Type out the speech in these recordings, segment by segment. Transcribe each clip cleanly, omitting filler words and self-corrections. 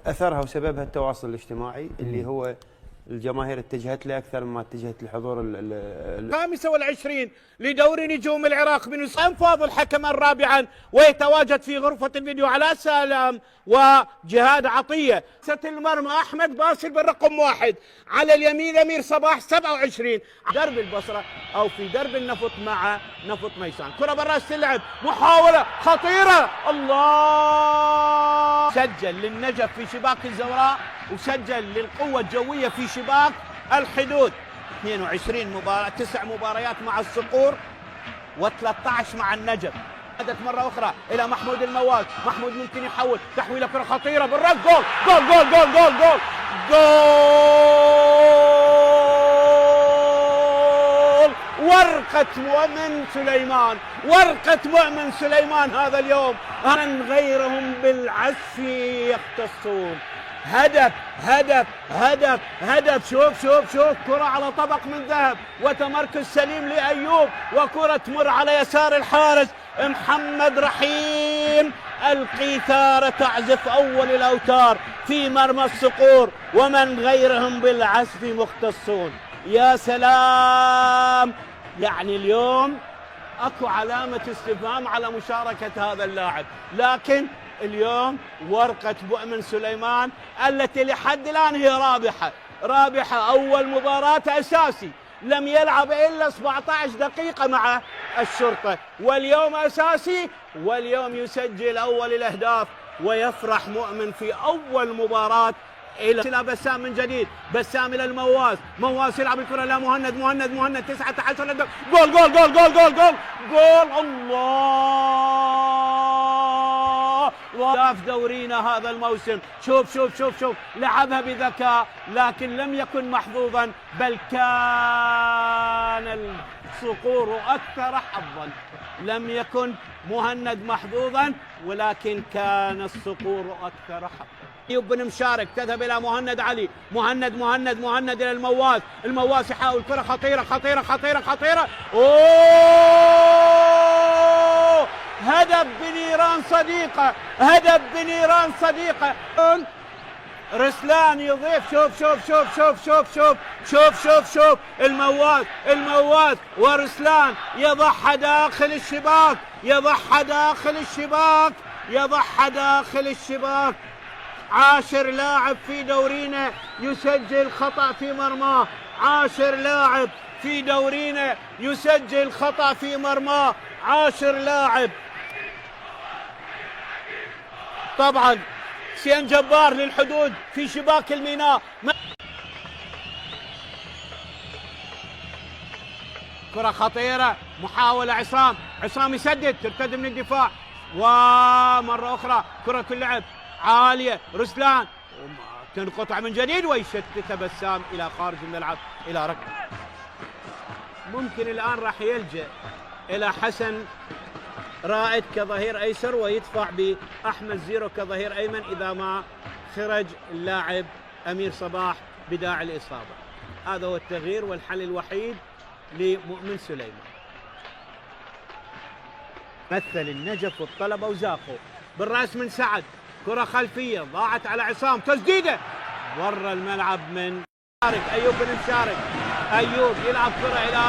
اثرها وسببها التواصل الاجتماعي اللي هو الجماهير اتجهت له اكثر مما اتجهت لحضور 25 لدوري نجوم العراق من فاضل حكما رابعا، ويتواجد في غرفة الفيديو على سلام وجهاد عطية. ست المرمى أحمد باسل بالرقم 1، على اليمين أمير صباح 27 درب البصرة أو في درب النفط مع نفط ميسان. كرة براس اللعب، محاولة خطيرة، الله، سجل للنجف في شباك الزوراء وسجل للقوة الجوية في شباك الحدود. 22 مباراة، 9 مباريات مع الصقور و13 مع النجف. عادت مرة أخرى إلى محمود المواز، محمود ممكن يحول تحويلة، كرة خطيرة بالرأس، جول جول جول جول جول جول جول. ورقة مؤمن سليمان، ورقة مؤمن سليمان هذا اليوم، من غيرهم بالعزف يختصون. هدف هدف هدف هدف، شوف شوف شوف، كرة على طبق من ذهب وتمركز سليم لأيوب، وكرة تمر على يسار الحارس محمد رحيم. القيثارة تعزف أول الأوتار في مرمى الصقور، ومن غيرهم بالعزف مختصون. يا سلام، يعني اليوم اكو علامة استفهام على مشاركة هذا اللاعب، لكن اليوم ورقة مؤمن سليمان التي لحد الآن هي رابحة. أول مباراة أساسي، لم يلعب إلا 17 دقيقة مع الشرطة، واليوم أساسي، واليوم يسجل أول الأهداف. ويفرح مؤمن في أول مباراة إلى بسام من جديد، بسام إلى المواز، مواز يلعب الكرة إلى مهند 19 دقيقة، جول جول جول جول جول جول جول، الله، وهداف دورينا هذا الموسم. شوف شوف شوف شوف، لعبها بذكاء لكن لم يكن محظوظا، بل كان الصقور أكثر حظا. لم يكن مهند محظوظا، ولكن كان الصقور أكثر حظا. أيوب بن مشارك تذهب إلى مهند علي، مهند إلى المواز، المواز يحاول كرة خطيرة خطيرة خطيرة خطيرة، أوه، هدف بنيران صديقة، هدف بنيران صديقة. رسلان يضيف، شوف شوف شوف شوف شوف شوف شوف شوف شوف، المواز ورسلان يضعها داخل الشباك، يضعها داخل الشباك. 10 لاعب في دورينا يسجل خطأ في مرماه، 10 لاعب في دورينا يسجل خطأ في مرماه، 10 لاعب. طبعا سين جبار للحدود في شباك الميناء. كرة خطيرة، محاولة، عصام يسدد، ترتد من الدفاع، ومرة أخرى كرة اللعب عالية، رسلان تنقطع من جديد ويشتت بسام إلى خارج الملعب إلى ركبة. ممكن الآن راح يلجأ إلى حسن رائد كظهير أيسر، ويدفع بأحمد زيرو كظهير أيمن إذا ما خرج اللاعب أمير صباح بداعي الإصابة. هذا هو التغيير والحل الوحيد لمؤمن سليمان. مثل النجف والطلبة وزاقوا بالرأس من سعد، كرة خلفية ضاعت على عصام، تسديدة برا الملعب من أيوب بن مشارك، أيوب يلعب كرة إلى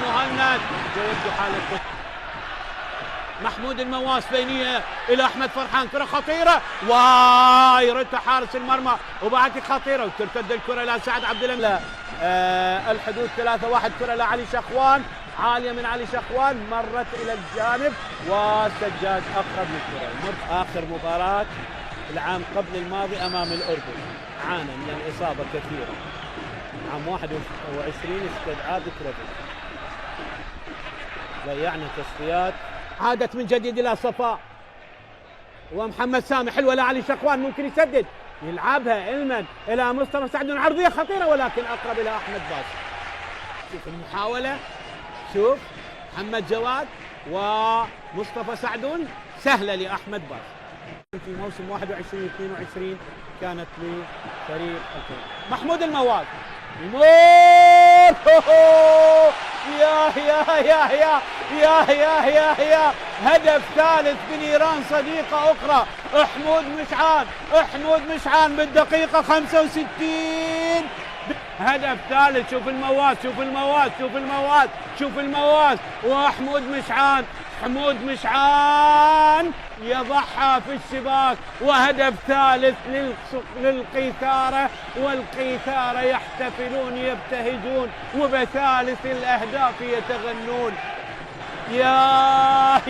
مهند، ويبدو حالة محمود المواس بينية إلى أحمد فرحان، كرة خطيرة ويردها حارس المرمى، وبعد خطيرة وترتد الكرة إلى سعد عبد الله. الحدود 3-1، كرة لعلي شخوان، عالية من علي شخوان، مرت إلى الجانب وسجاد أقرب للكرة. آخر مباراة العام قبل الماضي أمام الأردن عانى من الإصابة كثيرا، عام 21 استدعاء بكرة، ضيعنا تصفيات. عادت من جديد إلى صفاء ومحمد سامي، حلوة لعلي شخوان، ممكن يسدد، يلعبها إلمن إلى مصطفى سعدون، عرضية خطيرة ولكن أقرب إلى أحمد باسل. شوف المحاولة، شوف محمد جواد ومصطفى سعدون، سهلة لأحمد باسل. في موسم 21-22 كانت لفريق محمود المواز، يا هدف ثالث بنيران صديقة أخرى، حمود مشعان، حمود مشعان بالدقيقة 65. هدف ثالث. شوف المواس، شوف المواس، شوف المواس، شوف المواس، وحمود مشعان، حمود مشعان يضعها في الشباك، وهدف ثالث للقيثارة، والقيثارة يحتفلون يبتهجون وبثالث الأهداف يتغنون. يا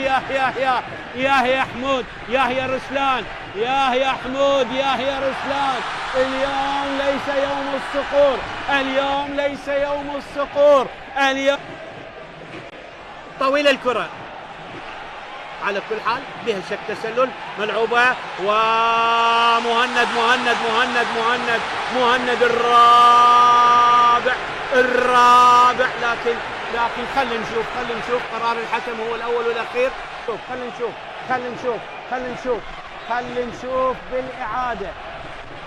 حمود، يا رسلان، يا حمود، يا رسلان. اليوم ليس يوم الصقور، اليوم ليس يوم الصقور، اليوم. طويل الكرة على كل حال بها شك تسلل ملعوبة، ومهند مهند مهند مهند مهند الرابع. لكن خلينا نشوف قرار الحكم هو الأول والأخير. خلينا نشوف بالإعادة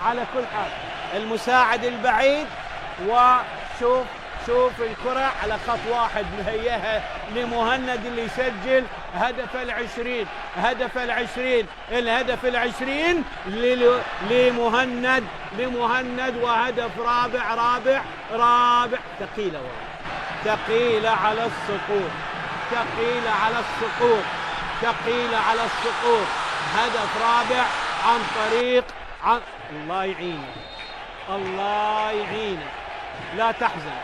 على كل حال المساعد البعيد. وشوف الكرة على خط واحد مهيئها لمهند اللي يسجل هدف العشرين، الهدف العشرين لمهند، وهدف رابع. ثقيلة على الصقور، هدف رابع عن طريق الله يعينك، لا تحزن،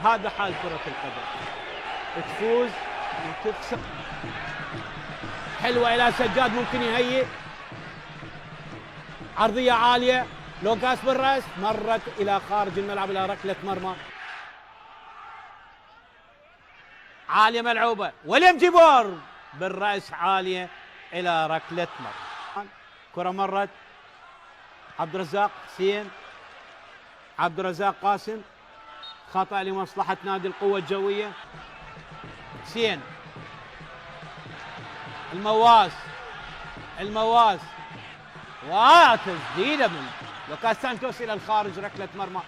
هذا حال كرة القدم، تفوز وتخسر. حلوة إلى سجاد، ممكن يهيئ عرضية عالية، لوكاس بالرأس، مرت إلى خارج الملعب إلى ركلة مرمى عالية ملعوبة، وليم جيبور بالرأس عالية إلى ركلة مرمى. كرة مرت عبد الرزاق حسين، عبد الرزاق قاسم، خطأ لمصلحة نادي القوة الجوية. حسين، المواس، وتسديدة من لوكاس سانتوس إلى الخارج، ركلة مرمى.